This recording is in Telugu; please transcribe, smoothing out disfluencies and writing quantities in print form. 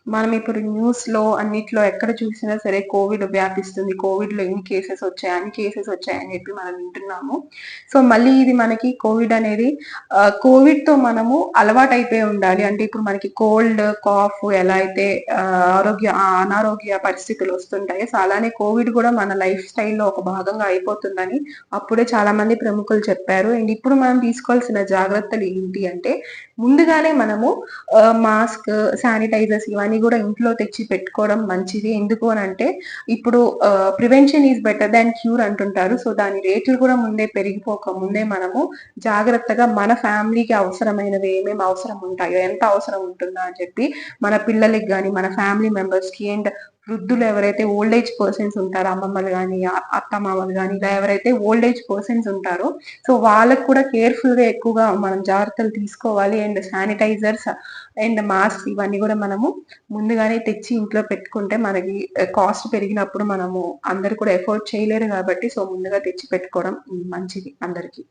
మనం ఇప్పుడు న్యూస్‌లో అన్నిట్లో ఎక్కడ చూసినా సరే కోవిడ్ వ్యాపిస్తుంది. కోవిడ్‌లో ఇన్ని కేసెస్ వచ్చాయి, అన్ని కేసెస్ వచ్చాయని చెప్పి మనం వింటున్నాము. సో, మళ్ళీ ఇది మనకి కోవిడ్ అనేది కోవిడ్‌తో మనము అలవాటైపోయి ఉండాలి. అంటే ఇప్పుడు మనకి కోల్డ్, కాఫ్ ఎలా అయితే అనారోగ్య పరిస్థితులు వస్తుంటాయో, సో, అలానే కోవిడ్ కూడా మన లైఫ్ స్టైల్‌లో ఒక భాగంగా అయిపోతుందని అప్పుడే చాలామంది ప్రముఖులు చెప్పారు. అండ్ ఇప్పుడు మనం తీసుకోవాల్సిన జాగ్రత్తలు ఏంటి అంటే, ముందుగానే మనము మాస్క్, శానిటైజర్స్ ఇవన్నీ గూడా ఇంట్లో తెచ్చి పెట్టుకోవడం మంచిది. ఎందుకు అనంటే, ఇప్పుడు prevention is better than cure అంటుంటారు. సో, దాని రేట్లు కూడా ముందే పెరిగిపోక ముందే మనము జాగ్రత్తగా మన ఫ్యామిలీకి అవసరమైనవి ఏమేమి అవసరం ఉంటాయో, ఎంత అవసరం ఉంటుందో అని చెప్పి మన పిల్లలకి గాని, మన ఫ్యామిలీ మెంబర్స్‌కి అండ్ వృద్ధులు ఎవరైతే ఓల్డ్ ఏజ్ పర్సన్స్ ఉంటారో అమ్మమ్మలు గాని, అత్తమామలు గాని ఇలా ఎవరైతే ఓల్డ్ ఏజ్ పర్సన్స్ ఉంటారో సో, వాళ్ళకి కూడా కేర్‌ఫుల్‌గా ఎక్కువగా మనం జాగ్రత్తలు తీసుకోవాలి. అండ్ శానిటైజర్స్ అండ్ మాస్క్స్ ఇవన్నీ గూడా మనము ముందుగానే తెచ్చి ఇంట్లో పెట్టుకుంటే మనకి కాస్ట్ పెరిగినప్పుడు మనము అందరూ కూడా ఎఫోర్డ్ చేయలేరు గాబట్టి, సో, ముందుగా తెచ్చి పెట్టుకోవడం మంచిది అందరికి.